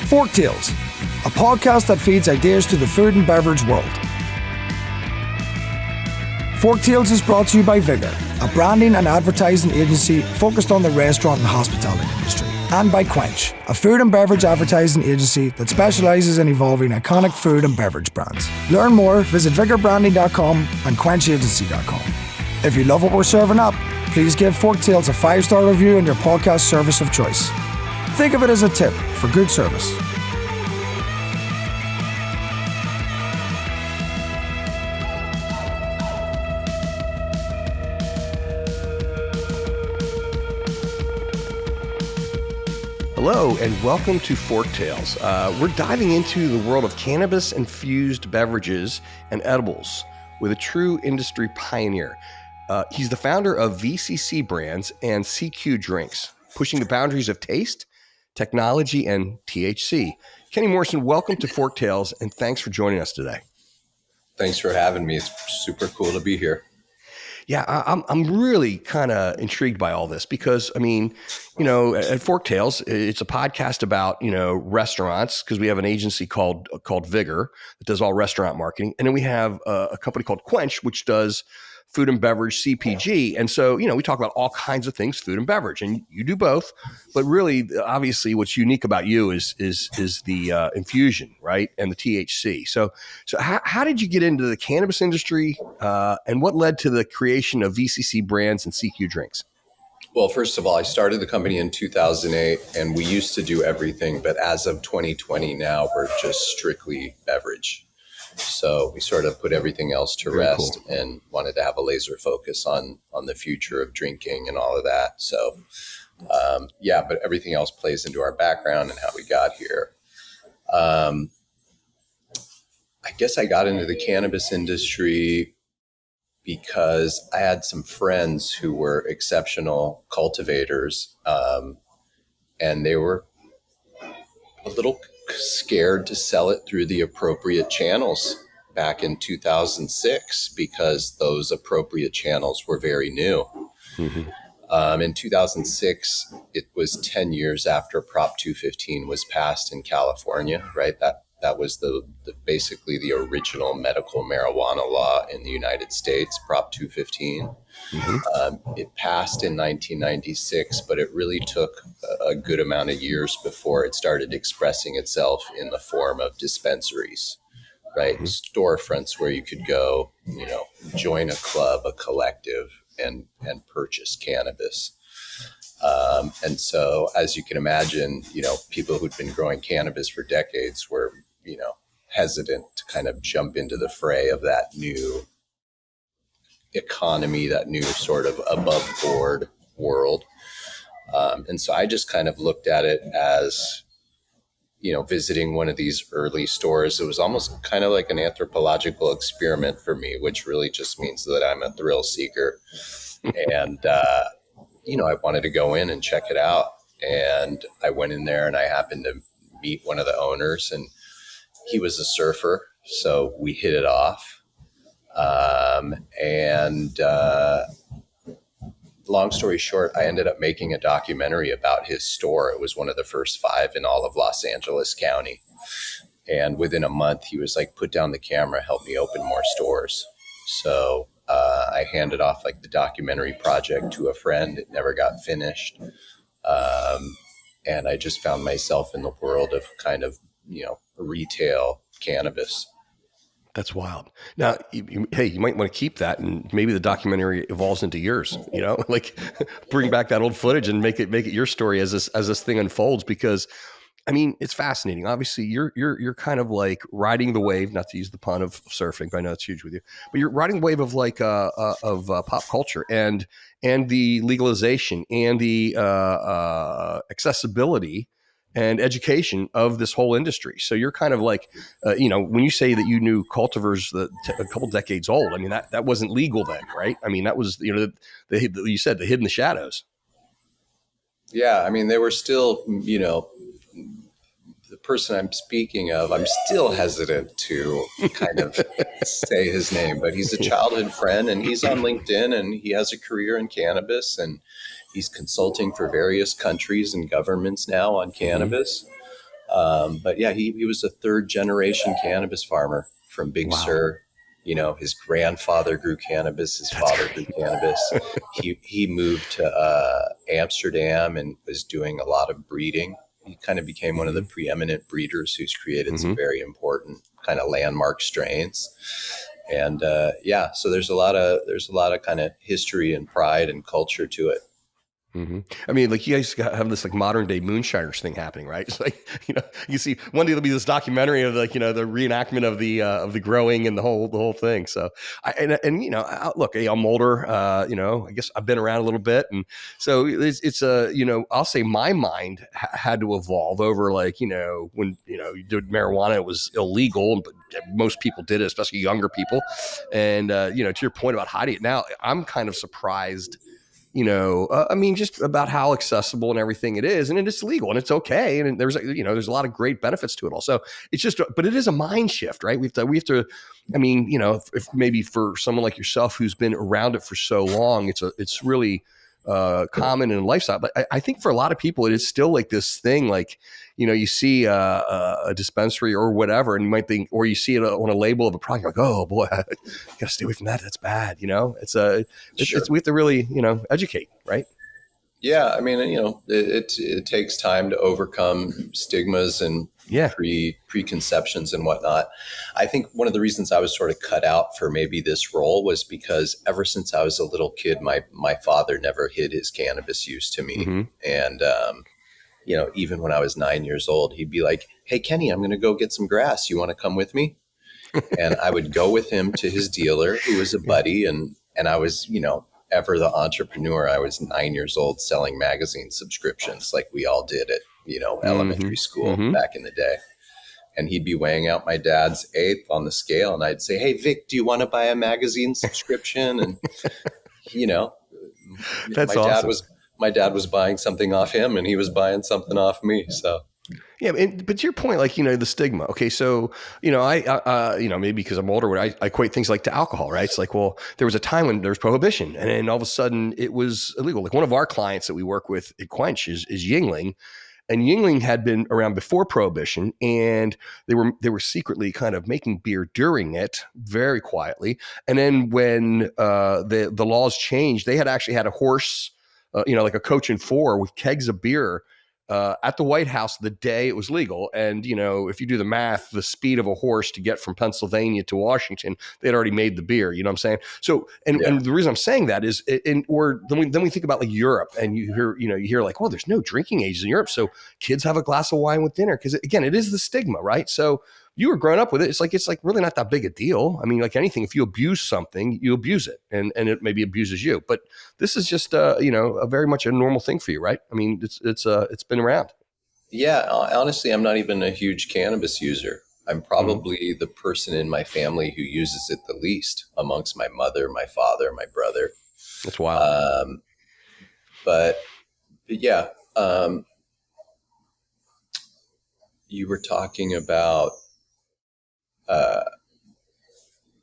Forktales, a podcast that feeds ideas to the food and beverage world. Forktales is brought to you by Vigor, a branding and advertising agency focused on the restaurant and hospitality industry, and by Quench, a food and beverage advertising agency that specializes in evolving iconic food and beverage brands. Learn more, visit vigorbranding.com and quenchagency.com. If you love what we're serving up, please give Forktales a 5-star review on your podcast service of choice. Think of it as a tip for good service. Hello and welcome to Forktales. We're diving into the world of cannabis-infused beverages and edibles with a true industry pioneer. He's the founder of VCC brands and CQ drinks, pushing the boundaries of taste, technology, and THC. Kenny Morrison, welcome to Forktales, and thanks for joining us today. Thanks for having me. It's super cool to be here. Yeah, I'm really kind of intrigued by all this because, I mean, at Forktales, it's a podcast about, restaurants because we have an agency called Vigor that does all restaurant marketing. And then we have a company called Quench, which does food and beverage CPG. And so, we talk about all kinds of things, food and beverage, and you do both. But really, obviously, what's unique about you is the infusion, right? And the THC. So how did you get into the cannabis industry and what led to the creation of VCC brands and CQ drinks? Well, first of all, I started the company in 2008 and we used to do everything. But as of 2020 now, we're just strictly beverage. So we sort of put everything else to rest and wanted to have a laser focus on the future of drinking and all of that. So, but everything else plays into our background and how we got here. I guess I got into the cannabis industry because I had some friends who were exceptional cultivators, and they were a little scared to sell it through the appropriate channels back in 2006 because those appropriate channels were very new. Mm-hmm. In 2006, it was 10 years after Prop 215 was passed in California, right? That was the basically the original medical marijuana law in the United States, Prop 215. Mm-hmm. It passed in 1996, but it really took a good amount of years before it started expressing itself in the form of dispensaries, right? Mm-hmm. Storefronts where you could go, join a club, a collective, and purchase cannabis. And so, as you can imagine, people who'd been growing cannabis for decades were, hesitant to kind of jump into the fray of that new economy, that new sort of above board world. And so I just kind of looked at it as, visiting one of these early stores. It was almost kind of like an anthropological experiment for me, which really just means that I'm a thrill seeker. And, I wanted to go in and check it out. And I went in there and I happened to meet one of the owners, and he was a surfer. So we hit it off. Long story short, I ended up making a documentary about his store. It was one of the first 5 in all of Los Angeles County. And within a month, he was like, put down the camera, help me open more stores. So I handed off the documentary project to a friend. It never got finished. And I just found myself in the world of kind of, retail cannabis. That's wild. Now, you might want to keep that, and maybe the documentary evolves into yours. Bring back that old footage and make it your story as this thing unfolds. Because, I mean, it's fascinating. Obviously, you're kind of like riding the wave. Not to use the pun of surfing, but I know it's huge with you. But you're riding the wave of pop culture and the legalization and the accessibility and education of this whole industry. So you're kind of like, when you say that you knew cultivars a couple decades old, I mean, that wasn't legal then, right? I mean, that was, you said the hid in the shadows. Yeah. I mean, they were still, the person I'm speaking of, I'm still hesitant to kind of say his name, but he's a childhood friend and he's on LinkedIn and he has a career in cannabis and he's consulting for various countries and governments now on cannabis. But yeah, he was a third generation cannabis farmer from Big Wow. Sur. His grandfather grew cannabis. His That's father grew great. cannabis. He moved to Amsterdam and was doing a lot of breeding. He kind of became one of the Mm-hmm. preeminent breeders who's created some Mm-hmm. very important kind of landmark strains. And so there's a lot of kind of history and pride and culture to it. Mm-hmm. I mean, like you guys have this like modern day moonshiners thing happening, right? It's like, you see one day there'll be this documentary of like, the reenactment of the growing and the whole thing. So look, I'm older, I guess I've been around a little bit. And so it's I'll say my mind had to evolve over like, when, you did marijuana, it was illegal, but most people did it, especially younger people. And, to your point about hiding it now, I'm kind of surprised just about how accessible and everything it is, and it is legal and it's okay. And there's a lot of great benefits to it also. It's just, but it is a mind shift, right? We have to, if maybe for someone like yourself who's been around it for so long, it's really common in lifestyle. But I think for a lot of people, it is still like this thing, like, you see a dispensary or whatever, and you might think, or you see it on a label of a product, like, oh boy, I gotta stay away from that. That's bad. Sure. We have to really, educate, right? Yeah, I mean, it takes time to overcome stigmas and Yeah. preconceptions and whatnot. I think one of the reasons I was sort of cut out for maybe this role was because ever since I was a little kid, my father never hid his cannabis use to me, Mm-hmm. and even when I was 9 years old, he'd be like, "Hey, Kenny, I'm going to go get some grass. You want to come with me?" And I would go with him to his dealer, who was a Yeah. buddy, and I was, ever the entrepreneur. I was 9 years old selling magazine subscriptions like we all did at, Mm-hmm. elementary school Mm-hmm. back in the day. And he'd be weighing out my dad's eighth on the scale, and I'd say, "Hey, Vic, do you want to buy a magazine subscription?" And you know, That's my dad awesome. was my dad was buying something off him, and he was buying something off me. So Yeah, but to your point, like the stigma. Okay, so maybe because I'm older, I equate things like to alcohol, right? It's like, well, there was a time when there was prohibition, and then all of a sudden it was illegal. Like one of our clients that we work with at Quench is Yingling, and Yingling had been around before prohibition, and they were secretly kind of making beer during it, very quietly. And then when the laws changed, they had actually had a horse, like a coach and four with kegs of beer at the White House the day it was legal. And, if you do the math, the speed of a horse to get from Pennsylvania to Washington, they'd already made the beer. You know what I'm saying? So, yeah, and the reason I'm saying that is, or then we think about like Europe, and you hear like, well, there's no drinking ages in Europe. So kids have a glass of wine with dinner. Cause again, it is the stigma, right? So you were growing up with it. It's like really not that big a deal. I mean, like anything, if you abuse something, you abuse it, and it maybe abuses you. But this is just a very much a normal thing for you, right? I mean, it's been around. yeah. Honestly, I'm not even a huge cannabis user. I'm Mm-hmm. probably the person in my family who uses it the least amongst my mother, my father, my brother. It's wild. Um, but yeah, you were talking about, uh,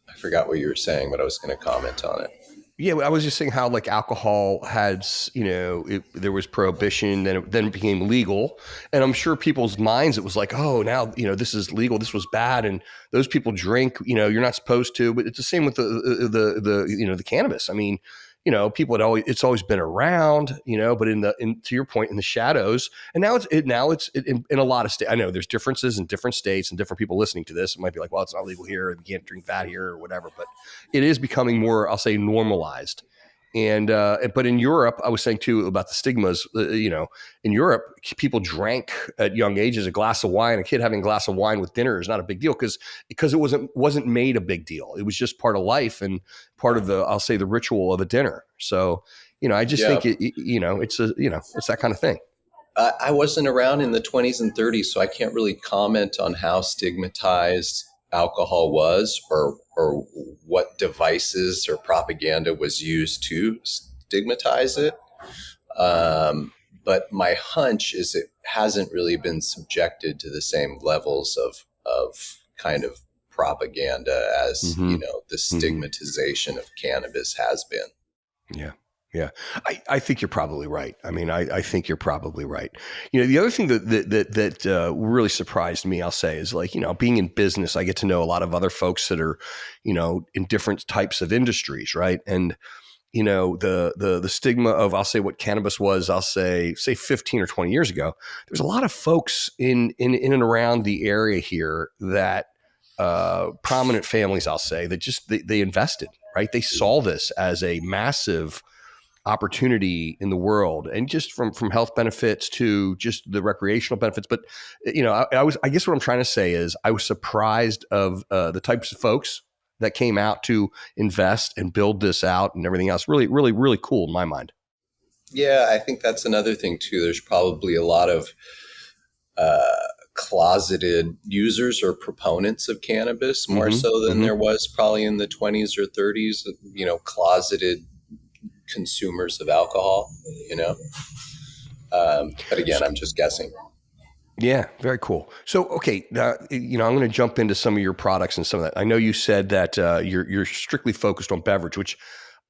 I forgot what you were saying, but I was going to comment on it. Yeah, I was just saying how like alcohol had, there was prohibition, then it became legal, and I'm sure people's minds it was like, oh, now this is legal, this was bad, and those people drink, you're not supposed to. But it's the same with the cannabis. I mean, people it's always been around, but to your point, in the shadows, and now it's in a lot of states. I know there's differences in different states and different people listening to this. It might be like, well, it's not legal here, you can't drink that here or whatever, but it is becoming more, I'll say, normalized. And but in Europe, I was saying too about the stigmas. In Europe, people drank at young ages a glass of wine. A kid having a glass of wine with dinner is not a big deal because it wasn't made a big deal. It was just part of life and part of I'll say the ritual of a dinner. So I just Yeah. think it's that kind of thing. I wasn't around in the 20s and 30s, so I can't really comment on how stigmatized alcohol was or what devices or propaganda was used to stigmatize it. But my hunch is it hasn't really been subjected to the same levels of kind of propaganda as, Mm-hmm. the Mm-hmm. stigmatization of cannabis has been. Yeah. Yeah, I think you're probably right. I mean, I think you're probably right. You know, the other thing that really surprised me, I'll say, is like, you know, being in business, I get to know a lot of other folks that are, you know, in different types of industries, right? And you know, the stigma of, I'll say, what cannabis was, I'll say 15 or 20 years ago. There's a lot of folks in and around the area here that prominent families, I'll say, that just they invested, right? They saw this as a massive opportunity in the world, and just from health benefits to just the recreational benefits. But you know, I guess what I'm trying to say is I was surprised of the types of folks that came out to invest and build this out and everything else. Really, really, really cool in my mind. Yeah, I think that's another thing too. There's probably a lot of closeted users or proponents of cannabis, more so than there was probably in the 20s or 30s, you know, closeted consumers of alcohol, you know. But again, I'm just guessing. Yeah, very cool. So, okay, you know, I'm going to jump into some of your products and some of that. I know you said that you're strictly focused on beverage, which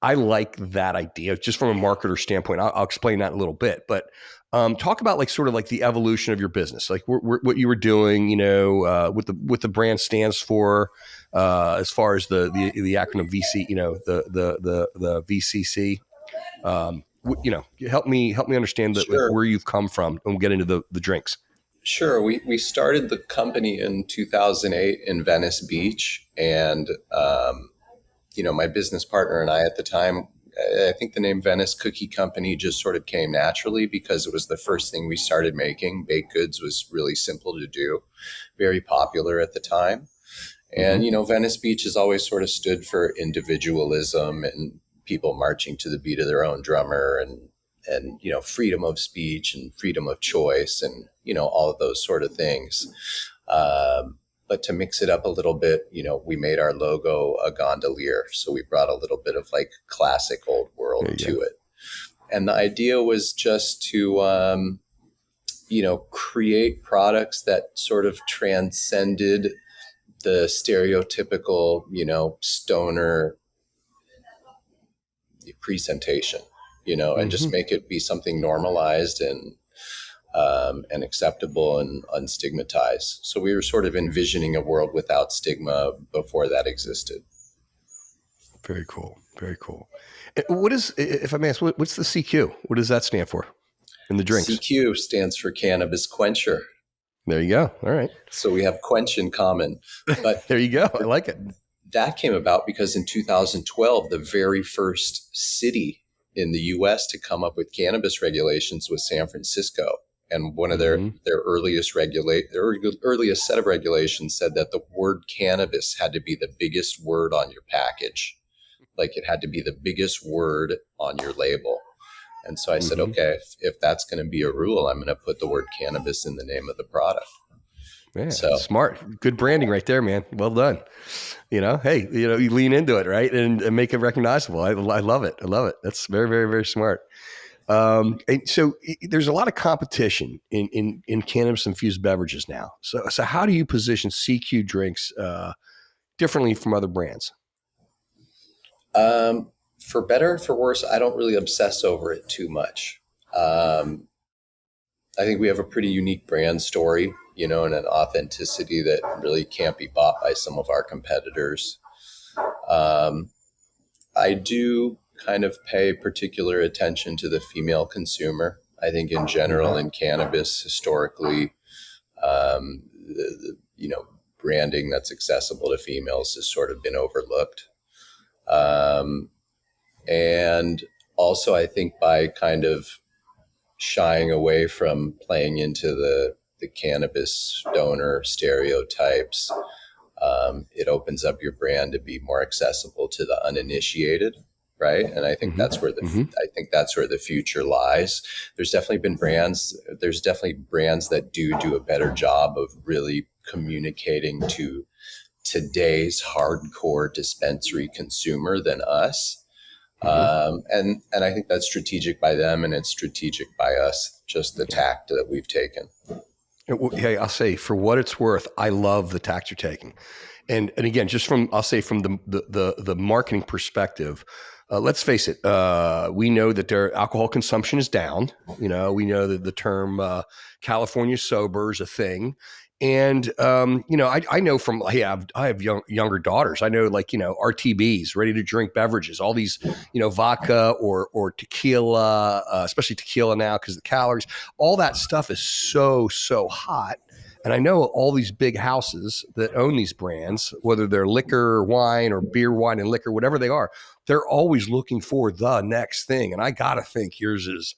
I like that idea just from a marketer standpoint. I'll explain that in a little bit, but talk about like sort of like the evolution of your business, like what you were doing, you know, what the brand stands for, as far as the acronym VC, you know, the VCC. You know, help me understand that, like, Sure. where you've come from, and we'll get into the drinks. Sure. We started the company in 2008 in Venice Beach. And, you know, my business partner and I at the time, I think the name Venice Cookie Company just sort of came naturally because it was the first thing we started making. Baked goods was really simple to do, very popular at the time. And, you know, Venice Beach has always sort of stood for individualism and people marching to the beat of their own drummer, and, you know, freedom of speech and freedom of choice and, you know, all of those sort of things. But to mix it up a little bit, you know, we made our logo a gondolier. So we brought a little bit of like classic old world to it. And the idea was just to, you know, create products that sort of transcended the stereotypical, you know, stoner presentation, you know, and just make it be something normalized and acceptable and unstigmatized. So we were sort of envisioning a world without stigma before that existed. Very cool. Very cool. What is, if I may ask, what's the CQ? What does that stand for in the drinks? CQ stands for cannabis quencher. There you go. All right. So we have quench in common. But there you go. I like it. That came about because in 2012, the very first city in the U.S. to come up with cannabis regulations was San Francisco. And one of their earliest earliest set of regulations said that the word cannabis had to be the biggest word on your package. Like it had to be the biggest word on your label. And so I said, okay, if that's going to be a rule, I'm going to put the word cannabis in the name of the product. Yeah, so smart, good branding right there, man. Well done. You know, hey, you know, you lean into it, right, and make it recognizable. I love it. I love it. That's very, very, very smart. And so there's a lot of competition in cannabis-infused beverages now. So how do you position CQ drinks differently from other brands? For better or for worse, I don't really obsess over it too much. I think we have a pretty unique brand story, you know, and an authenticity that really can't be bought by some of our competitors. I do kind of pay particular attention to the female consumer. I think in general in cannabis, historically, you know, branding that's accessible to females has sort of been overlooked. And also I think by kind of shying away from playing into the cannabis stoner stereotypes, it opens up your brand to be more accessible to the uninitiated, right? And I think that's where the future lies. There's definitely brands that do a better job of really communicating to today's hardcore dispensary consumer than us. And I think that's strategic by them, and it's strategic by us, just the tact that we've taken. Hey, I'll say, for what it's worth, I love the tact you're taking. And again, just from the marketing perspective, let's face it, we know that their alcohol consumption is down. We know that the term California sober is a thing. And, I know from, I have younger daughters. I know RTBs, ready to drink beverages, all these, vodka or tequila, especially tequila now because the calories, all that stuff is so hot. And I know all these big houses that own these brands, whether they're liquor or wine or beer, wine and liquor, whatever they are, they're always looking for the next thing. And I got to think yours is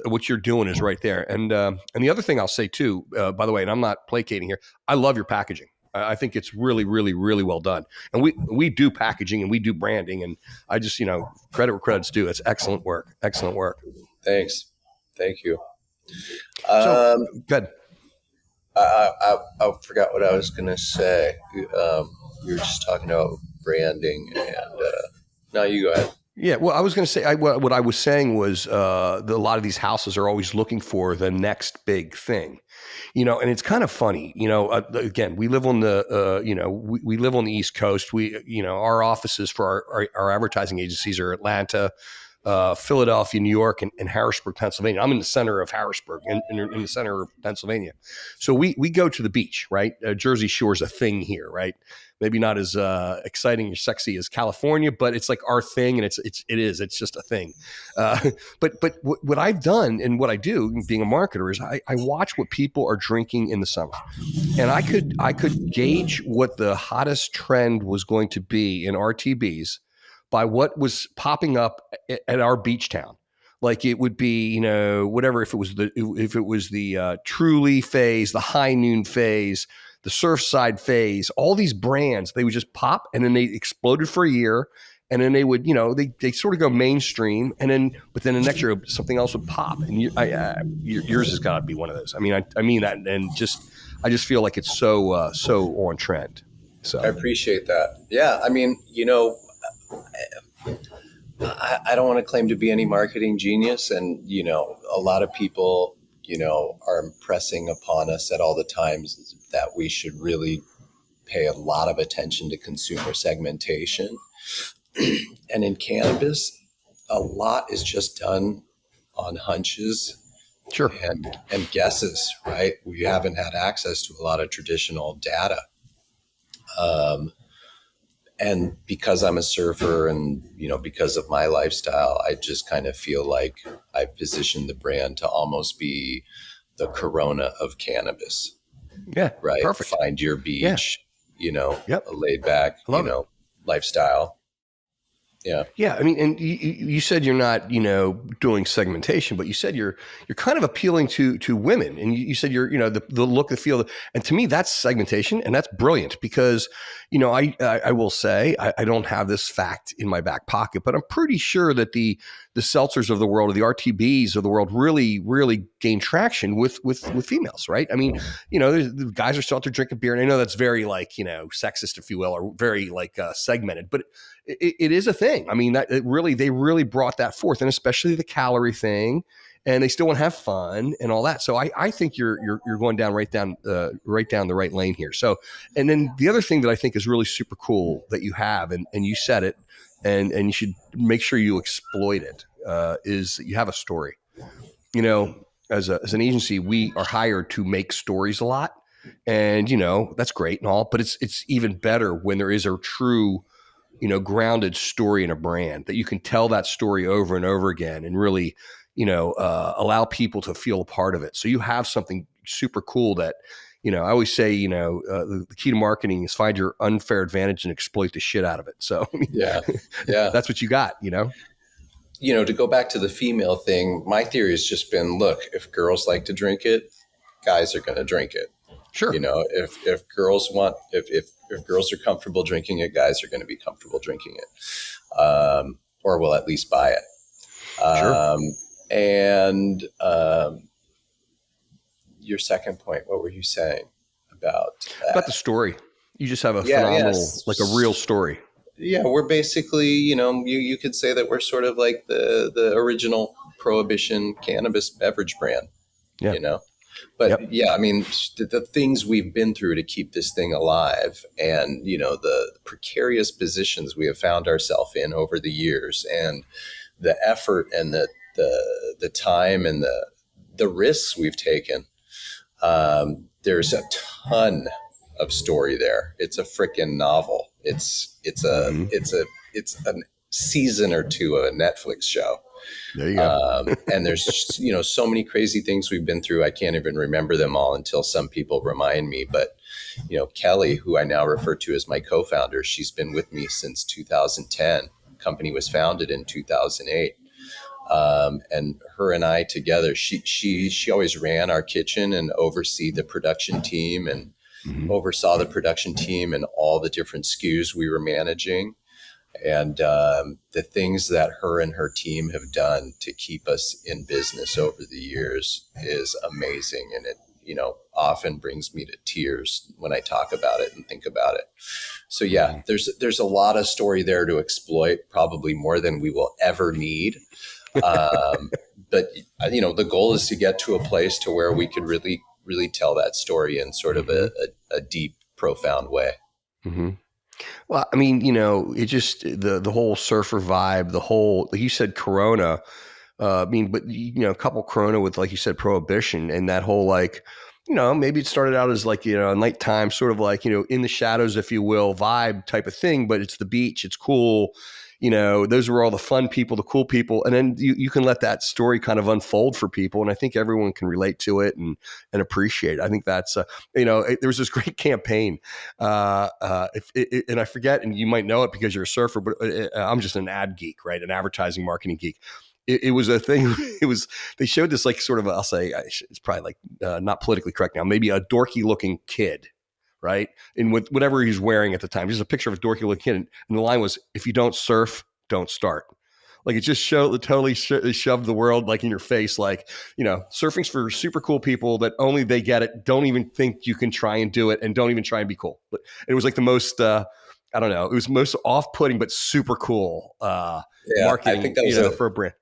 what you're doing is right there. And the other thing I'll say too, by the way, and I'm not placating here, I love your packaging. I think it's really, really, really well done. And we do packaging and we do branding. And I just, credit where credit's due. It's excellent work. Excellent work. Thanks. Thank you. So, good. I forgot what I was going to say. We were just talking about branding, and now you go ahead. Yeah, well, I was going to say what I was saying was a lot of these houses are always looking for the next big thing, and it's kind of funny, again, we live on the, we live on the East Coast. Our offices for our advertising agencies are Atlanta, Philadelphia, New York, and Harrisburg, Pennsylvania. I'm in the center of Harrisburg, in the center of Pennsylvania. So we go to the beach, right? Jersey Shore's a thing here, right? Maybe not as exciting or sexy as California, but it's like our thing, and it's just a thing. But what I've done and what I do, being a marketer, is I watch what people are drinking in the summer, and I could gauge what the hottest trend was going to be in RTBs by what was popping up at our beach town. Like it would be, whatever, if it was the Truly phase, the High Noon phase, the Surfside phase, all these brands, they would just pop and then they exploded for a year. And then they would, they sort of go mainstream. But then the next year something else would pop. And yours has got to be one of those. I mean that. And I just feel like it's so on trend. So I appreciate that. Yeah. I mean, I don't want to claim to be any marketing genius, and a lot of people are impressing upon us at all the times that we should really pay a lot of attention to consumer segmentation. And in cannabis, a lot is just done on hunches, sure, and guesses, right? We haven't had access to a lot of traditional data. And because I'm a surfer and, because of my lifestyle, I just kind of feel like I've positioned the brand to almost be the Corona of cannabis. Yeah. Right. Perfect. Find your beach, Yep. a laid back, lifestyle. Yeah. Yeah. I mean, and you said you're not, doing segmentation, but you said you're kind of appealing to women, and you said you're, the look, the feel, and to me that's segmentation, and that's brilliant because, I will say I don't have this fact in my back pocket, but I'm pretty sure that the seltzers of the world or the RTBs of the world really, really gain traction with females, right? I mean, the guys are still out there drinking beer, and I know that's very sexist, if you will, or very segmented, but it is a thing. I mean, they really brought that forth, and especially the calorie thing, and they still want to have fun and all that. So I think you're going right down the right lane here. So, and then the other thing that I think is really super cool that you have, and you said it, and you should make sure you exploit it, is you have a story. As an agency, we are hired to make stories a lot, and that's great and all, but it's even better when there is a true grounded story in a brand that you can tell that story over and over again and really, allow people to feel a part of it. So you have something super cool that, I always say, the key to marketing is find your unfair advantage and exploit the shit out of it. So yeah, that's what you got, to go back to the female thing, my theory has just been, look, if girls like to drink it, guys are going to drink it. Sure. If girls if girls are comfortable drinking it, guys are going to be comfortable drinking it, or will at least buy it. Sure. And your second point, what were you saying about that? About the story? You just have a phenomenal, like a real story. Yeah, we're basically, you could say that we're sort of like the original prohibition cannabis beverage brand. Yeah. But yeah, I mean, the things we've been through to keep this thing alive, and the precarious positions we have found ourselves in over the years, and the effort and the time and the risks we've taken. There's a ton of story there. It's a freaking novel. It's a season or two of a Netflix show. There you go. And there's so many crazy things we've been through. I can't even remember them all until some people remind me. But Kelly, who I now refer to as my co-founder, she's been with me since 2010. The company was founded in 2008. And her and I together, she always ran our kitchen and oversaw the production team and all the different SKUs we were managing. And the things that her and her team have done to keep us in business over the years is amazing. And it, often brings me to tears when I talk about it and think about it. So yeah, there's a lot of story there to exploit, probably more than we will ever need. But the goal is to get to a place to where we could really, really tell that story in sort of a deep, profound way. Mm-hmm. Well, I mean, it just the whole surfer vibe, the whole, like you said, Corona. But a couple Corona with, like you said, Prohibition, and that whole maybe it started out as like a nighttime sort of like in the shadows, if you will, vibe type of thing. But it's the beach, it's cool. Those were all the fun people, the cool people. And then you can let that story kind of unfold for people. And I think everyone can relate to it and appreciate it. I think that's, there was this great campaign. And I forget, and you might know it because you're a surfer, but I'm just an ad geek, right? An advertising marketing geek. It was a thing. They showed this like sort of, I'll say, it's probably like not politically correct now, maybe a dorky looking kid, right? And with whatever he's wearing at the time, just a picture of a dorky looking kid. And the line was, if you don't surf, don't start. Like it just shoved the world like in your face. Like, surfing's for super cool people that only they get it. Don't even think you can try and do it, and don't even try and be cool. But it was like the most, I don't know, it was most off-putting, but super cool marketing, I think that was for a brand.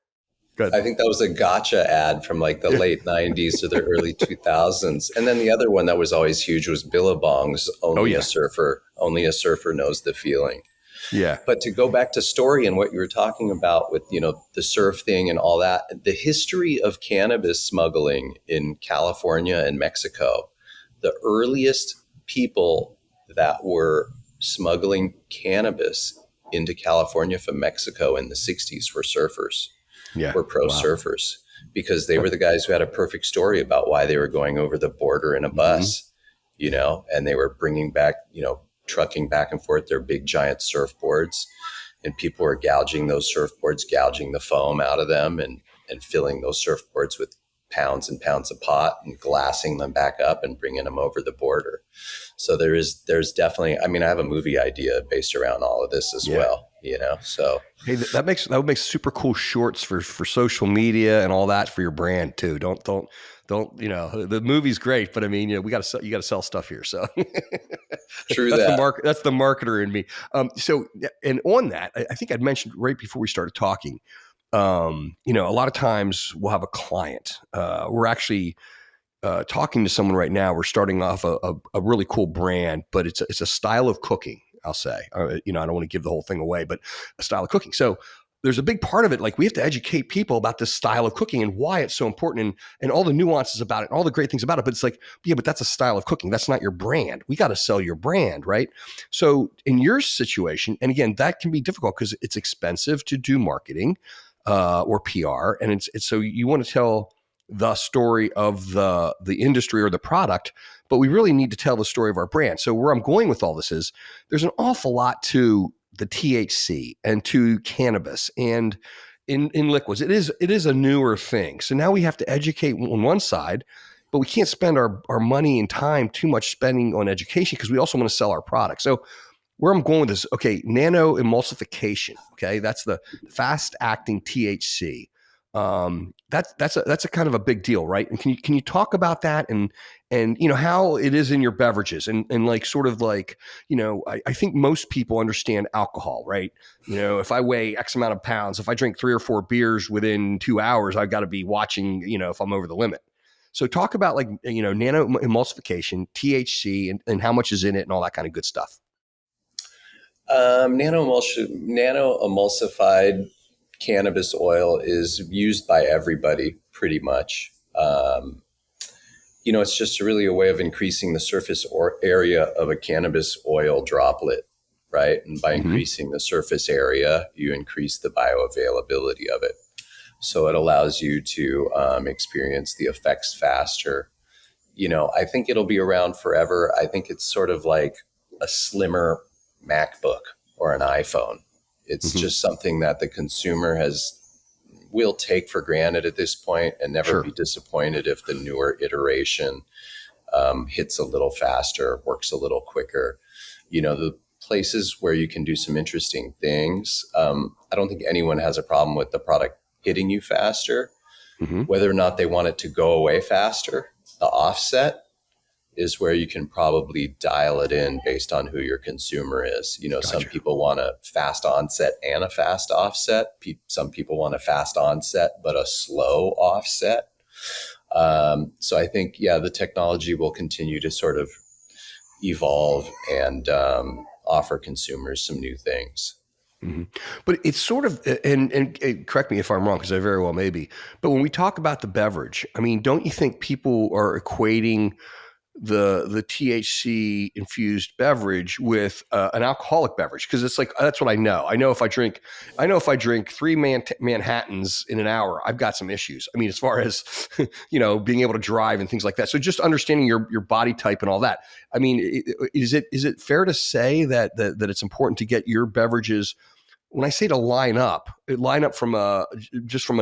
Good. I think that was a gotcha ad from like the late 90s to the early 2000s. And then the other one that was always huge was Billabong's Only a Surfer Knows the Feeling. Yeah. But to go back to story and what you were talking about with, the surf thing and all that, the history of cannabis smuggling in California and Mexico, the earliest people that were smuggling cannabis into California from Mexico in the 60s were surfers. Were pro surfers, because they were the guys who had a perfect story about why they were going over the border in a bus, and they were bringing back, trucking back and forth their big giant surfboards, and people were gouging those surfboards, gouging the foam out of them and filling those surfboards with pounds and pounds of pot and glassing them back up and bringing them over the border. So there's definitely, I mean, I have a movie idea based around all of this as well, so. Hey, that would make super cool shorts for social media and all that for your brand too. Don't, the movie's great, but I mean, you got to sell stuff here. So True. That's the marketer in me. So, and on that, I think I'd mentioned right before we started talking, a lot of times we'll have a client, we're actually, talking to someone right now. We're starting off a really cool brand, but it's a style of cooking, I'll say. I don't want to give the whole thing away, but a style of cooking. So there's a big part of it. Like we have to educate people about this style of cooking and why it's so important and all the nuances about it, and all the great things about it. But it's like, yeah, but that's a style of cooking. That's not your brand. We got to sell your brand, right? So in your situation, and again, that can be difficult because it's expensive to do marketing or PR. And it's so you want to tell the story of the industry or the product, but we really need to tell the story of our brand. So where I'm going with all this is there's an awful lot to the THC and to cannabis and in liquids. It is a newer thing. So now we have to educate on one side, but we can't spend our money and time too much spending on education because we also want to sell our product. So where I'm going with this, okay, nano emulsification, okay, that's the fast acting THC. That's a kind of a big deal, right? And can you talk about that and how it is in your beverages and like sort of like, I think most people understand alcohol, right? If I weigh X amount of pounds, if I drink 3 or 4 beers within 2 hours, I've got to be watching, if I'm over the limit. So talk about like, nano emulsification, THC, and how much is in it and all that kind of good stuff. Nano emulsified cannabis oil is used by everybody pretty much. It's just really a way of increasing the surface or area of a cannabis oil droplet, right? And by increasing the surface area, you increase the bioavailability of it. So it allows you to experience the effects faster. I think it'll be around forever. I think it's sort of like a slimmer MacBook or an iPhone. It's just something that the consumer will take for granted at this point and never be disappointed if the newer iteration hits a little faster, works a little quicker. The places where you can do some interesting things. I don't think anyone has a problem with the product hitting you faster. Whether or not they want it to go away faster, the offset is where you can probably dial it in based on who your consumer is. Gotcha. Some people want a fast onset and a fast offset. Some people want a fast onset, but a slow offset. So I think, the technology will continue to sort of evolve and offer consumers some new things. But it's sort of, and correct me if I'm wrong, because I very well may be, but when we talk about the beverage, I mean, don't you think people are equating the THC infused beverage with an alcoholic beverage? Because it's like, that's what I know. I know if I drink 3 Manhattans in an hour, I've got some issues. I mean, as far as, being able to drive and things like that. So just understanding your body type and all that. I mean, is it fair to say that it's important to get your beverages, when I say to line up from a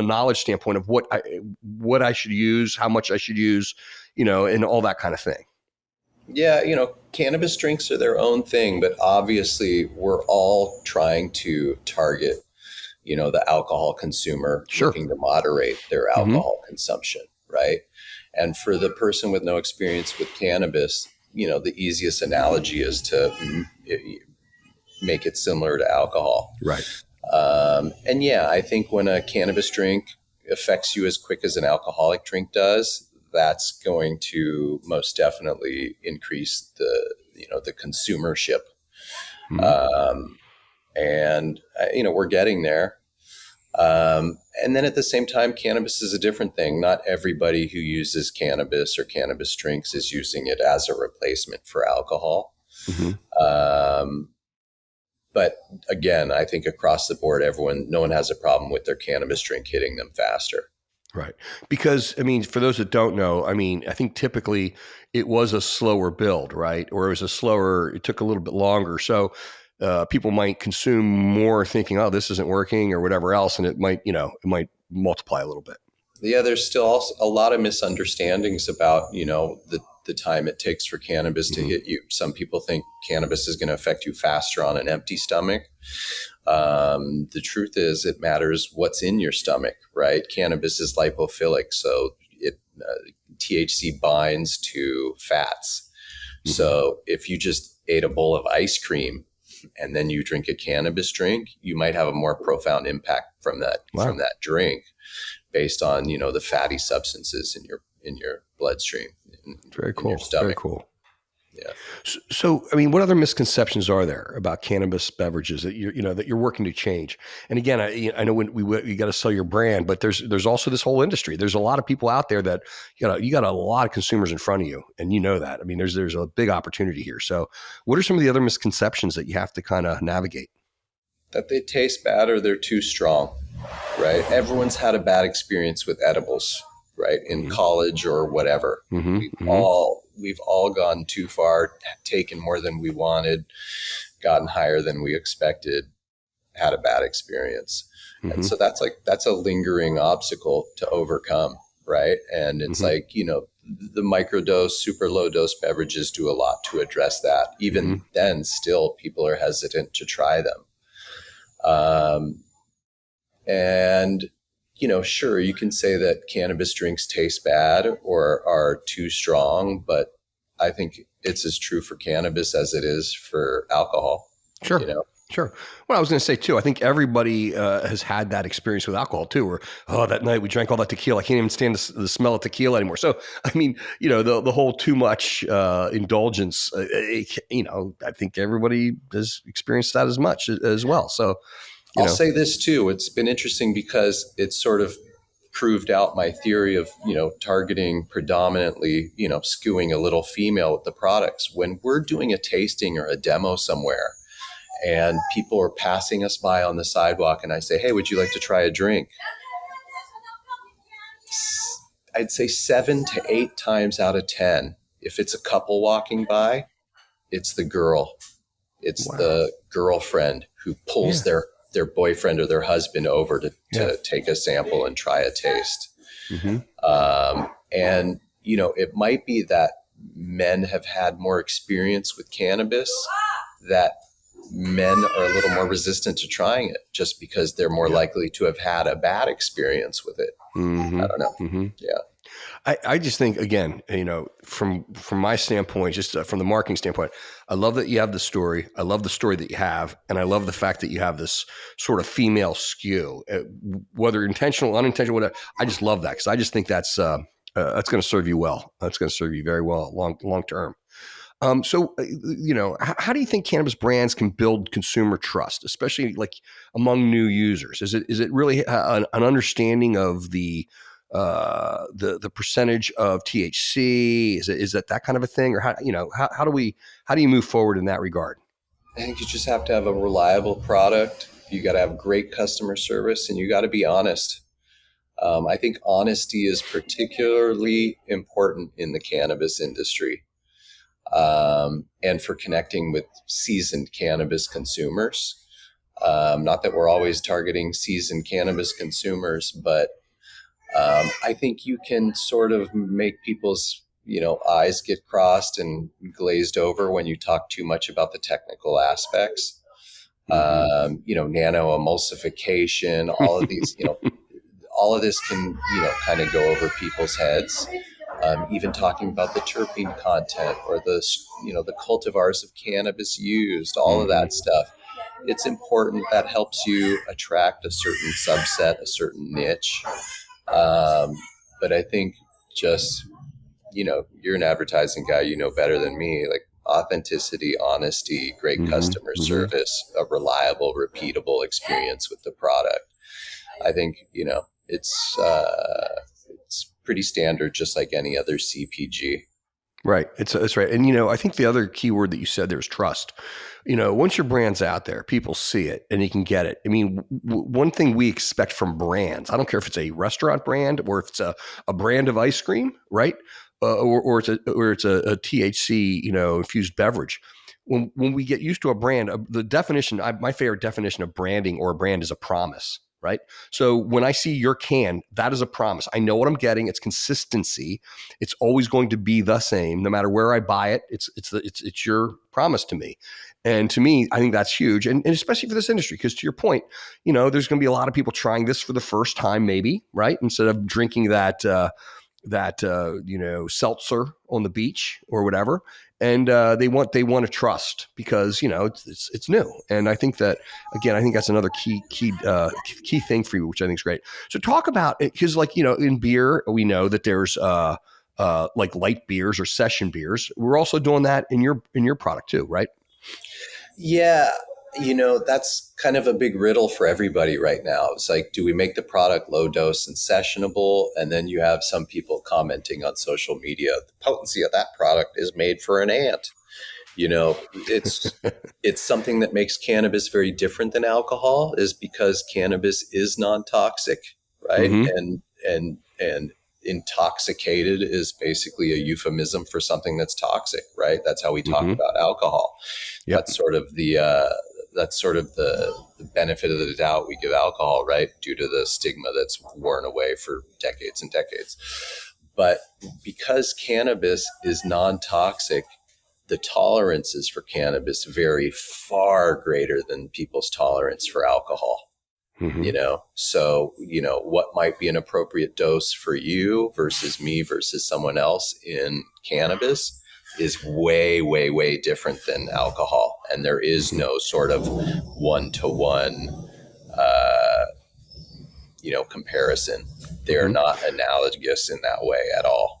knowledge standpoint of what I should use, how much I should use, and all that kind of thing? Yeah, cannabis drinks are their own thing, but obviously we're all trying to target, the alcohol consumer looking to moderate their alcohol consumption, right? And for the person with no experience with cannabis, the easiest analogy is to make it similar to alcohol. Right. And I think when a cannabis drink affects you as quick as an alcoholic drink does, that's going to most definitely increase the consumership. And we're getting there. And then at the same time, cannabis is a different thing. Not everybody who uses cannabis or cannabis drinks is using it as a replacement for alcohol. But again, I think across the board, no one has a problem with their cannabis drink hitting them faster. Right. Because, I mean, for those that don't know, I mean, I think typically it was a slower build, right? Or it took a little bit longer. So people might consume more thinking, oh, this isn't working or whatever else. And it might multiply a little bit. Yeah, there's still also a lot of misunderstandings about, the time it takes for cannabis to hit you. Some people think cannabis is going to affect you faster on an empty stomach. The truth is it matters what's in your stomach, right? Cannabis is lipophilic, so THC binds to fats. So if you just ate a bowl of ice cream and then you drink a cannabis drink, you might have a more profound impact from that drink based on, the fatty substances in your bloodstream. Very cool. In your stomach. Very cool. Yeah. So, I mean, what other misconceptions are there about cannabis beverages that you're working to change? And again, I know you got to sell your brand, but there's also this whole industry. There's a lot of people out there that you got a lot of consumers in front of you, and that. I mean, there's a big opportunity here. So, what are some of the other misconceptions that you have to kind of navigate? That they taste bad or they're too strong, right? Everyone's had a bad experience with edibles, right? In college or whatever. We've all gone too far, taken more than we wanted, gotten higher than we expected, had a bad experience. And so that's a lingering obstacle to overcome, right? And it's like, the microdose, super low dose beverages do a lot to address that. Even then, still people are hesitant to try them. And sure, you can say that cannabis drinks taste bad or are too strong, but I think it's as true for cannabis as it is for alcohol. Sure. Sure. Well, I was going to say too, I think everybody has had that experience with alcohol too, where, oh, that night we drank all that tequila. I can't even stand the smell of tequila anymore. So, I mean, the whole too much indulgence, I think everybody has experienced that as much as well. So, I'll say this too. It's been interesting because it's sort of proved out my theory of, targeting predominantly, skewing a little female with the products. When we're doing a tasting or a demo somewhere, and people are passing us by on the sidewalk and I say, hey, would you like to try a drink? I'd say 7 to 8 times out of 10, if it's a couple walking by, it's the girl. It's the girlfriend who pulls their boyfriend or their husband over to take a sample and try a taste. And, it might be that men have had more experience with cannabis, that men are a little more resistant to trying it just because they're more likely to have had a bad experience with it. I don't know. Yeah. I just think, again, from my standpoint, just from the marketing standpoint, I love that you have the story. I love the story that you have. And I love the fact that you have this sort of female skew, whether intentional, unintentional, whatever. I just love that because I just think that's going to serve you well. That's going to serve you very well long term. So, how do you think cannabis brands can build consumer trust, especially like among new users? Is it really an understanding of the percentage of THC? Is that kind of a thing, or how do you move forward in that regard? I think you just have to have a reliable product. You got to have great customer service, and you got to be honest. I think honesty is particularly important in the cannabis industry. And for connecting with seasoned cannabis consumers. Not that we're always targeting seasoned cannabis consumers, but I think you can sort of make people's, eyes get crossed and glazed over when you talk too much about the technical aspects. Nano emulsification, all of these, all of this can, kind of go over people's heads. Even talking about the terpene content or the cultivars of cannabis used, all of that stuff. It's important. That helps you attract a certain subset, a certain niche. But I think just, you're an advertising guy, better than me, like authenticity, honesty, great customer service, a reliable, repeatable experience with the product. I think, it's pretty standard, just like any other CPG. Right. It's right. And, I think the other key word that you said there is trust. Once your brand's out there, people see it and you can get it. I mean, one thing we expect from brands, I don't care if it's a restaurant brand or if it's a brand of ice cream, right? Or it's a THC, infused beverage. When we get used to a brand, the definition, my favorite definition of branding or a brand is a promise. Right. So when I see your can, that is a promise. I know what I'm getting. It's consistency. It's always going to be the same, no matter where I buy it. It's your promise to me. And to me, I think that's huge. And especially for this industry, because to your point, there's going to be a lot of people trying this for the first time, maybe, right? Instead of drinking that seltzer on the beach or whatever. And they want to trust because it's new, and I think that again, I think that's another key thing for you, which I think is great. So talk about it because, in beer, we know that there's like light beers or session beers. We're also doing that in your product too, right? Yeah, that's kind of a big riddle for everybody right now. It's like, do we make the product low dose and sessionable? And then you have some people commenting on social media, the potency of that product is made for an ant. It's something that makes cannabis very different than alcohol, is because cannabis is non-toxic, right? And intoxicated is basically a euphemism for something that's toxic, right? That's how we talk about alcohol. Yep. That's sort of the benefit of the doubt we give alcohol, right? Due to the stigma that's worn away for decades and decades. But because cannabis is non-toxic, the tolerances for cannabis vary far greater than people's tolerance for alcohol. So, what might be an appropriate dose for you versus me versus someone else in cannabis is way, way, way different than alcohol. And there is no sort of one-to-one, comparison. They're not analogous in that way at all.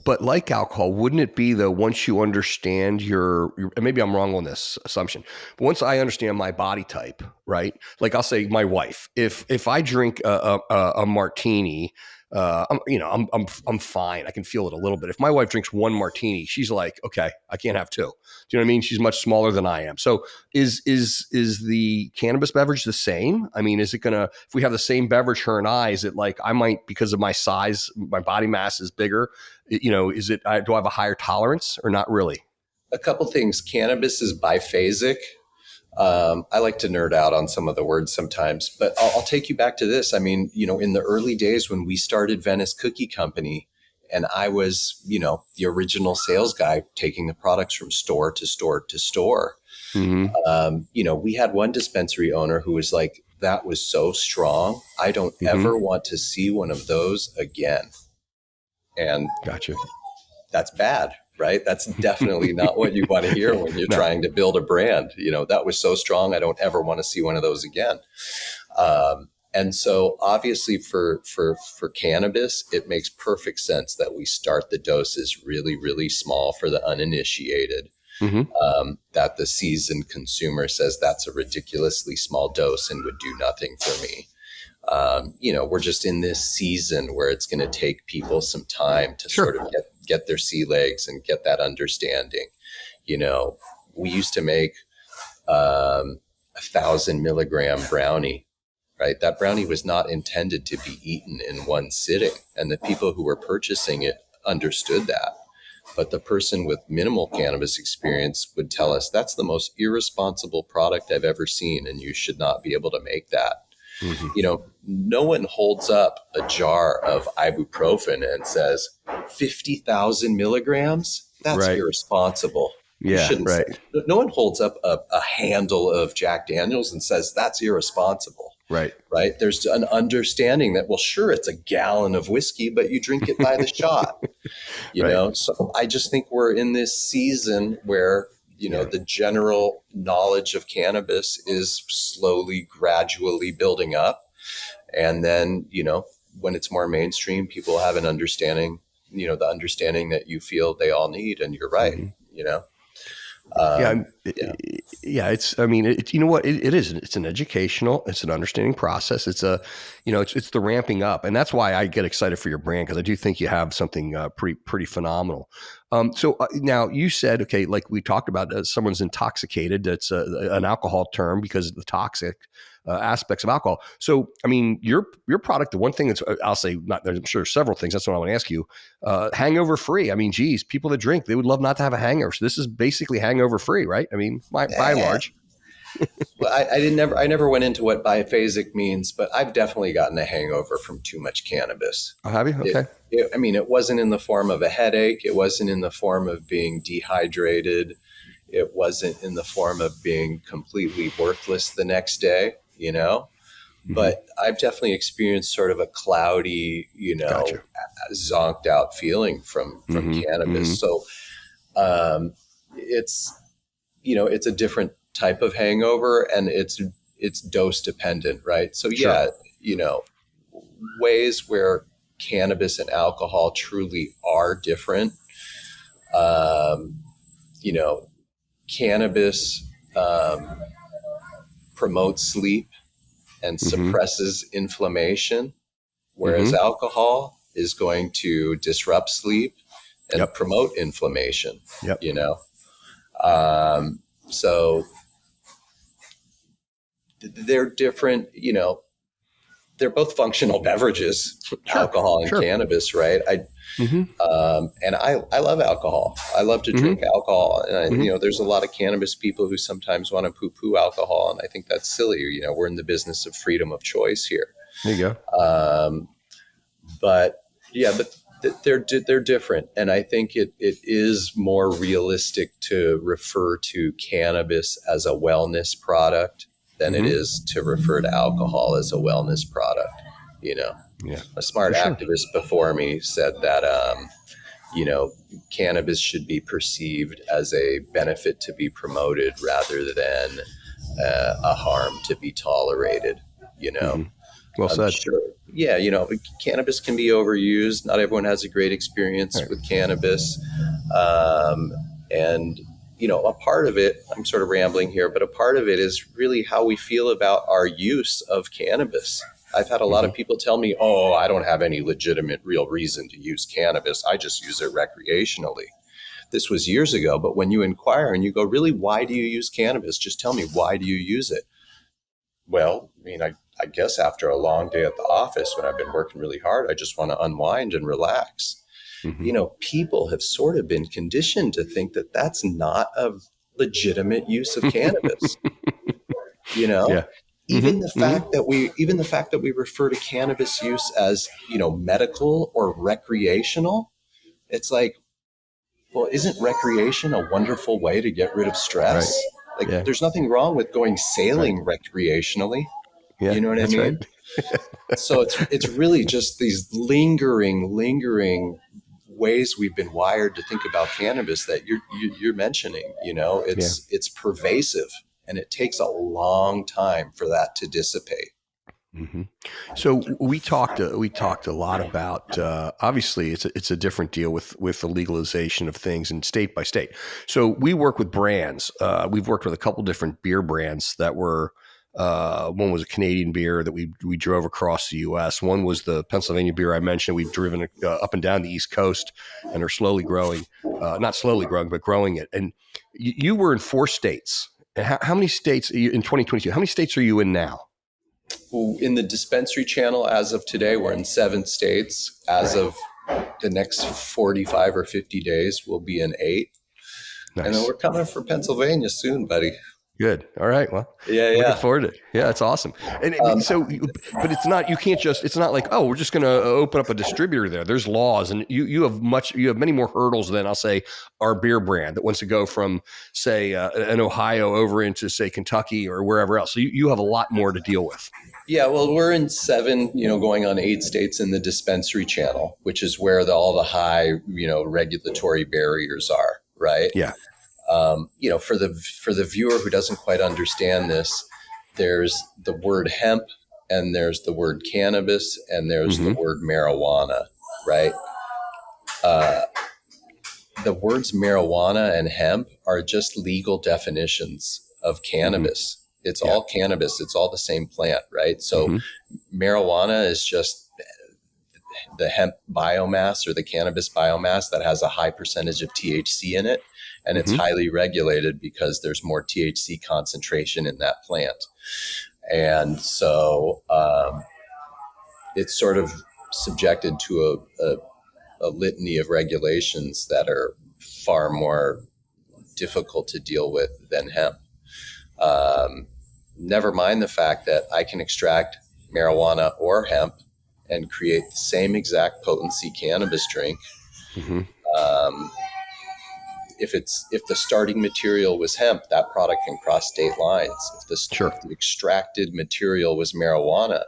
But like alcohol, wouldn't it be though, once you understand your and maybe I'm wrong on this assumption, but once I understand my body type, right? Like I'll say my wife, if I drink a martini, I'm fine. I can feel it a little bit. If my wife drinks one martini, she's like, okay, I can't have two. Do you know what I mean? She's much smaller than I am. So is the cannabis beverage the same? I mean, is it gonna, if we have the same beverage, her and I, is it like I might, because of my size, my body mass is bigger? Is it, do I have a higher tolerance or not really? A couple things. Cannabis is biphasic. I like to nerd out on some of the words sometimes, but I'll take you back to this. I mean, in the early days when we started Venice Cookie Company, and I was, the original sales guy taking the products from store to store to store. We had one dispensary owner who was like, that was so strong. I don't ever want to see one of those again. And gotcha. That's bad, right? That's definitely not what you want to hear when you're trying to build a brand. That was so strong. I don't ever want to see one of those again. And so obviously for cannabis, it makes perfect sense that we start the doses really, really small for the uninitiated. That the seasoned consumer says that's a ridiculously small dose and would do nothing for me. We're just in this season where it's going to take people some time to sort of get their sea legs and get that understanding. We used to make 1,000 milligram brownie, right? That brownie was not intended to be eaten in one sitting. And the people who were purchasing it understood that. But the person with minimal cannabis experience would tell us that's the most irresponsible product I've ever seen, and you should not be able to make that. No one holds up a jar of ibuprofen and says 50,000 milligrams. That's irresponsible. Yeah, right. No one holds up a handle of Jack Daniels and says that's irresponsible. Right. There's an understanding that, well, sure, it's a gallon of whiskey, but you drink it by the shot. So I just think we're in this season where the general knowledge of cannabis is slowly, gradually building up. And then, when it's more mainstream, people have an understanding, the understanding that you feel they all need. And you're right, It's, I mean, it is, it's an educational, it's an understanding process. It's it's the ramping up. And that's why I get excited for your brand, because I do think you have something pretty phenomenal. So now you said, okay, like we talked about, someone's intoxicated. That's an alcohol term because of the toxic aspects of alcohol. So, I mean, your product, the one thing that's, I'll say, not, I'm sure several things. That's what I want to ask you. Hangover free. I mean, geez, people that drink, they would love not to have a hangover. So this is basically hangover free, right? I mean, by and large. Well, I never went into what biphasic means, but I've definitely gotten a hangover from too much cannabis. Oh, have you? Okay. It wasn't in the form of a headache. It wasn't in the form of being dehydrated. It wasn't in the form of being completely worthless the next day, but I've definitely experienced sort of a cloudy, Gotcha. zonked out feeling from cannabis. So, it's a different type of hangover, and it's dose dependent, right? So ways where cannabis and alcohol truly are different. Cannabis promotes sleep and suppresses inflammation, whereas alcohol is going to disrupt sleep and promote inflammation. So they're different, they're both functional beverages, alcohol and cannabis, right? And I love alcohol. I love to drink alcohol. And, there's a lot of cannabis people who sometimes want to poo-poo alcohol. And I think that's silly. We're in the business of freedom of choice here. There you go. But they're different. And I think it is more realistic to refer to cannabis as a wellness product than it is to refer to alcohol as a wellness product. A smart activist before me said that, cannabis should be perceived as a benefit to be promoted rather than a harm to be tolerated. Mm-hmm. Well I'm said. sure. Yeah, cannabis can be overused. Not everyone has a great experience with cannabis. And, a part of it, I'm sort of rambling here, but a part of it is really how we feel about our use of cannabis. I've had a lot of people tell me, oh, I don't have any legitimate real reason to use cannabis. I just use it recreationally. This was years ago, but when you inquire and you go, really, why do you use cannabis? Just tell me, why do you use it? Well, I guess after a long day at the office when I've been working really hard, I just want to unwind and relax. Mm-hmm. People have sort of been conditioned to think that that's not a legitimate use of cannabis. Yeah. Even the fact that we refer to cannabis use as, medical or recreational, it's like, well, isn't recreation a wonderful way to get rid of stress? Right. There's nothing wrong with going sailing recreationally. Yeah, You know what I mean? right. So it's really just these lingering ways we've been wired to think about cannabis that you're mentioning. It's pervasive, and it takes a long time for that to dissipate. Mm-hmm. So we talked a lot about obviously it's a different deal with the legalization of things and state by state. So we work with brands. We've worked with a couple different beer brands that were one was a Canadian beer that we drove across the U.S. One was the Pennsylvania beer I mentioned. We've driven up and down the East Coast and are slowly growing, not slowly growing, but growing it. And you were in 4 states. How many states in 2022? How many states are you in now? In the dispensary channel, as of today, we're in 7 states. As of the next 45 or 50 days, we'll be in 8. Nice. And then we're coming for Pennsylvania soon, buddy. Good. All right. Well, looking forward to it. Yeah, that's awesome. And but it's not. You can't just. It's not like, oh, we're just going to open up a distributor there. There's laws, and you have many more hurdles than, I'll say, our beer brand that wants to go from, say, an Ohio over into, say, Kentucky or wherever else. So you have a lot more to deal with. Yeah, well, we're in 7, going on 8 states in the dispensary channel, which is where all the high, regulatory barriers are, right? Yeah. For the viewer who doesn't quite understand this, there's the word hemp, and there's the word cannabis, and there's the word marijuana, right? The words marijuana and hemp are just legal definitions of cannabis. It's all cannabis. It's all the same plant, right? So marijuana is just the hemp biomass or the cannabis biomass that has a high percentage of THC in it. And it's highly regulated because there's more THC concentration in that plant. And so it's sort of subjected to a litany of regulations that are far more difficult to deal with than hemp. Never mind the fact that I can extract marijuana or hemp and create the same exact potency cannabis drink. If the starting material was hemp, that product can cross state lines. If the extracted material was marijuana,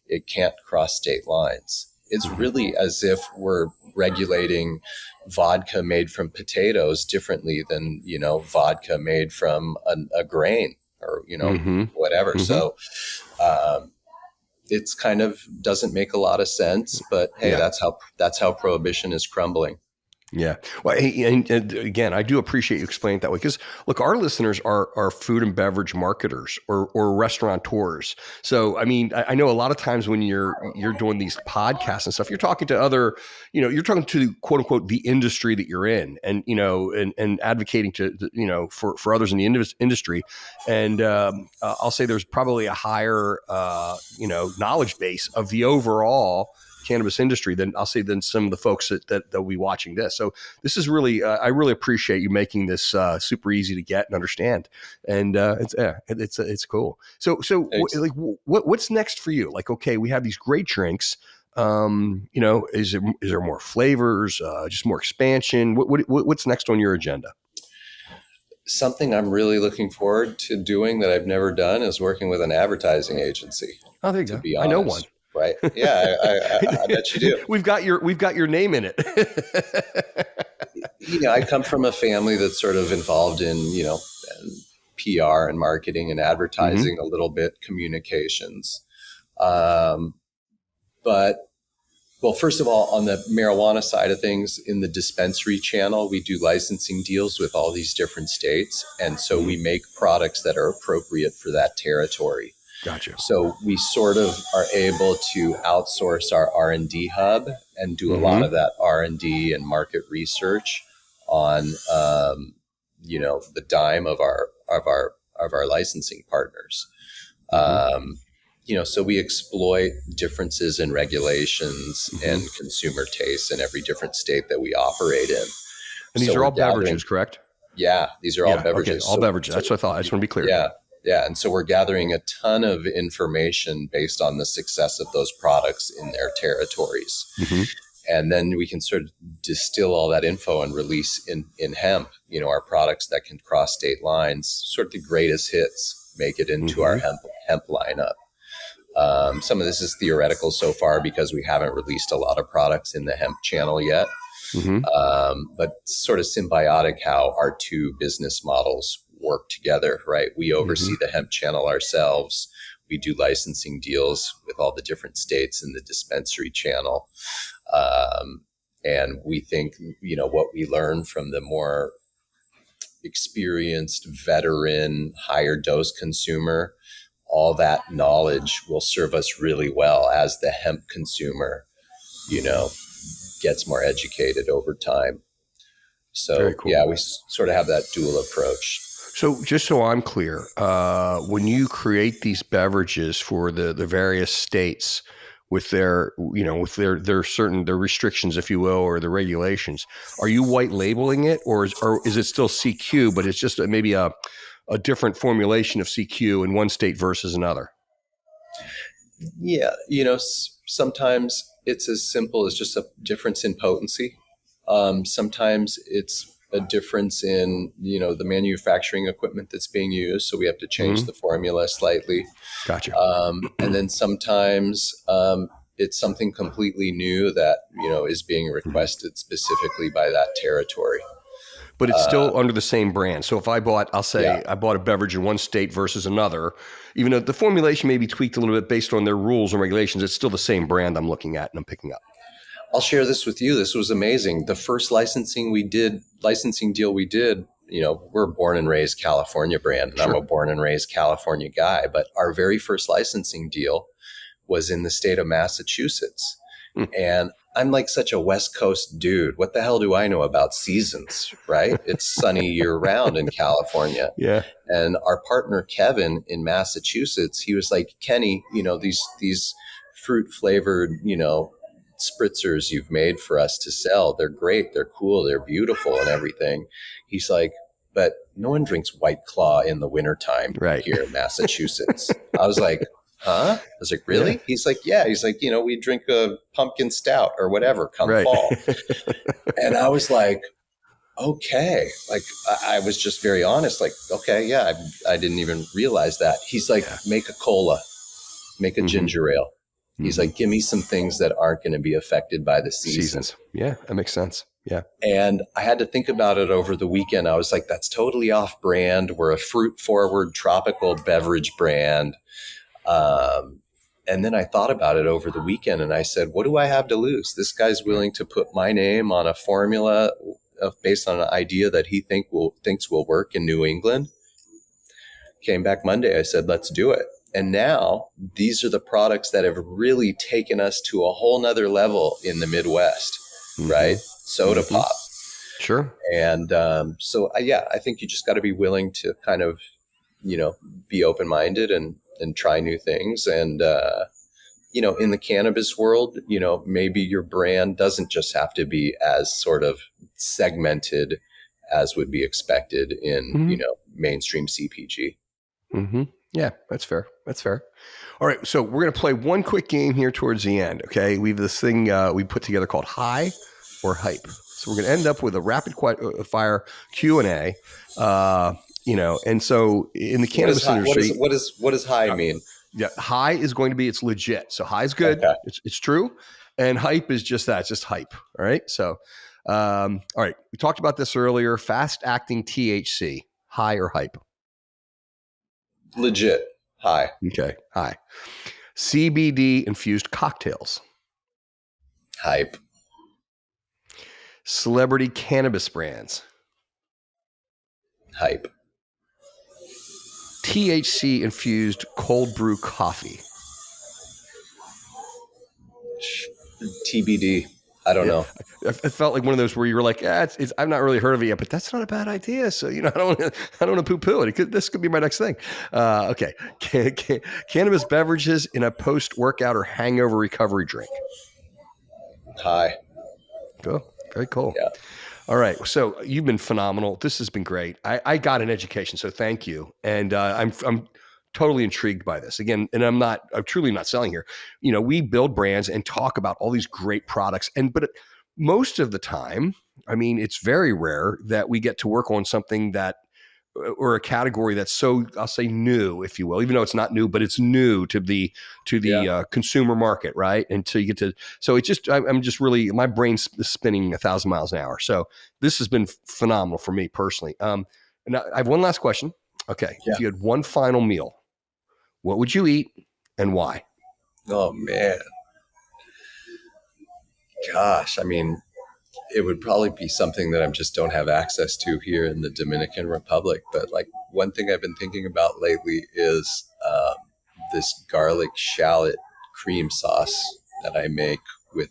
it can't cross state lines. It's really as if we're regulating vodka made from potatoes differently than, vodka made from a grain or, whatever. So it's kind of doesn't make a lot of sense, but hey, that's how prohibition is crumbling. Yeah. Well, and again, I do appreciate you explaining it that way because, look, our listeners are food and beverage marketers or restaurateurs. So, I mean, I know a lot of times when you're doing these podcasts and stuff, you're talking to other, you're talking to quote unquote the industry that you're in, and and advocating to for others in the industry. And I'll say there's probably a higher knowledge base of the overall cannabis industry than some of the folks that will be watching this. So this is really, I really appreciate you making this super easy to get and understand. And it's cool. So like what's next for you? Like, okay, we have these great drinks. Is there more flavors, just more expansion? What's next on your agenda? Something I'm really looking forward to doing that I've never done is working with an advertising agency. Oh, there you go. I know one. Right? Yeah, I bet you do. We've got your name in it. I come from a family that's sort of involved in, PR and marketing and advertising, a little bit communications. But well, first of all, on the marijuana side of things, in the dispensary channel, we do licensing deals with all these different states. And so we make products that are appropriate for that territory. Gotcha. So we sort of are able to outsource our R&D hub and do a lot of that R&D and market research on, the dime of our licensing partners. So we exploit differences in regulations and consumer tastes in every different state that we operate in. And these are all beverages, correct? Yeah, these are all beverages. Okay, all beverages. That's what I thought. I just want to be clear. Yeah. And so we're gathering a ton of information based on the success of those products in their territories. And then we can sort of distill all that info and release in hemp, our products that can cross state lines, sort of the greatest hits, make it into our hemp lineup. Some of this is theoretical so far because we haven't released a lot of products in the hemp channel yet. But sort of symbiotic how our two business models work together, right? We oversee the hemp channel ourselves. We do licensing deals with all the different states in the dispensary channel. And we think, what we learn from the more experienced veteran, higher dose consumer, all that knowledge will serve us really well as the hemp consumer, gets more educated over time. So, cool. Yeah, we sort of have that dual approach. So just so I'm clear, when you create these beverages for the various states with their restrictions, if you will, or the regulations, are you white labeling it or is it still CQ, but it's just maybe a different formulation of CQ in one state versus another? Yeah. Sometimes it's as simple as just a difference in potency. Sometimes it's a difference in, the manufacturing equipment that's being used. So we have to change the formula slightly. Gotcha. And then sometimes it's something completely new that, is being requested specifically by that territory. But it's still under the same brand. So if I bought a beverage in one state versus another, even though the formulation may be tweaked a little bit based on their rules and regulations, it's still the same brand I'm looking at and I'm picking up. I'll share this with you. This was amazing. The first licensing deal we did, we're a born and raised California brand, and I'm a born and raised California guy. But our very first licensing deal was in the state of Massachusetts. And I'm like such a West Coast dude. What the hell do I know about seasons, right? It's sunny year round in California. Yeah. And our partner, Kevin, in Massachusetts, he was like, Kenny, these fruit flavored, spritzers you've made for us to sell. They're great. They're cool. They're beautiful and everything. He's like, but no one drinks White Claw in the wintertime here in Massachusetts. I was like, huh? I was like, really? Yeah. He's like, yeah. He's like, we drink a pumpkin stout or whatever come fall. And I was like, okay. Like, I was just very honest. Like, okay, yeah, I didn't even realize that. He's like, make a cola, make a ginger ale. He's like, give me some things that aren't going to be affected by the seasons. Yeah, that makes sense. Yeah. And I had to think about it over the weekend. I was like, that's totally off brand. We're a fruit forward tropical beverage brand. And then I thought about it over the weekend and I said, what do I have to lose? This guy's willing to put my name on a formula based on an idea that he thinks will work in New England. Came back Monday. I said, let's do it. And now these are the products that have really taken us to a whole nother level in the Midwest, right? Soda pop. Sure. And I think you just got to be willing to kind of, be open-minded and try new things. And, in the cannabis world, maybe your brand doesn't just have to be as sort of segmented as would be expected in, mainstream CPG. Yeah, that's fair. All right. So we're going to play one quick game here towards the end. Okay. We have this thing we put together called High or Hype. So we're going to end up with a rapid fire Q&A, and so in the cannabis industry, what does high mean? Yeah, high is going to be, it's legit. So high is good. Okay. It's true. And hype is just that. It's just hype. All right. So, all right. We talked about this earlier. Fast acting THC, high or hype? Legit. High. Okay. High. CBD infused cocktails. Hype. Celebrity cannabis brands. Hype. THC infused cold brew coffee. TBD. I don't know. I felt like one of those where you were like, I've not really heard of it yet, but that's not a bad idea. So, I don't want to poo-poo it. This could be my next thing. Okay. Cannabis beverages in a post-workout or hangover recovery drink. High. Cool. Very cool. Yeah. All right. So you've been phenomenal. This has been great. I got an education, so thank you. And I'm totally intrigued by this again. And I'm truly not selling here. We build brands and talk about all these great products. But most of the time, I mean, it's very rare that we get to work on something that, or a category that's so, I'll say, new, if you will, even though it's not new, but it's new to the consumer market, right? And so you get to, so it's just, I'm just really, my brain's spinning 1,000 miles an hour. So this has been phenomenal for me personally. And I have one last question. Okay. Yeah. If you had one final meal, what would you eat and why? Oh, man. Gosh, I mean, it would probably be something that I just don't have access to here in the Dominican Republic. But like one thing I've been thinking about lately is this garlic shallot cream sauce that I make with,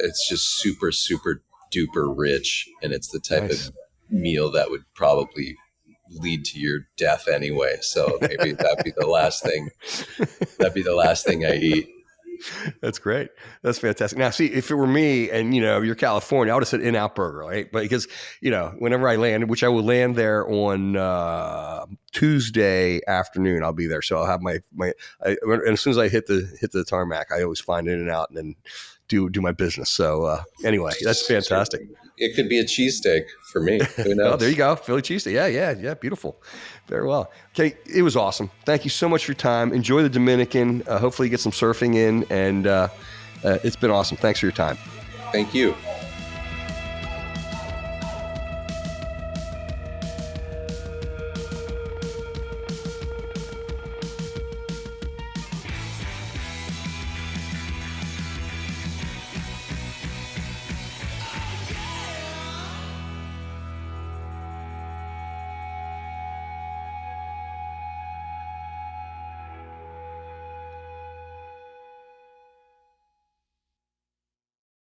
it's just super, super duper rich. And it's the type of meal that would probably lead to your death anyway. So maybe that'd be the last thing. That'd be the last thing I eat. That's great. That's fantastic. Now, see, if it were me and, you're California, I would have said In-N-Out Burger, right? But because, whenever I land, which I will land there on Tuesday afternoon, I'll be there. So I'll have and as soon as I hit the tarmac, I always find In-N-Out and then do my business. So anyway, that's fantastic. It could be a cheesesteak for me. Who knows? Oh, there you go. Philly cheesesteak. Yeah. Beautiful. Very well. Okay. It was awesome. Thank you so much for your time. Enjoy the Dominican. Hopefully you get some surfing in, and it's been awesome. Thanks for your time. Thank you.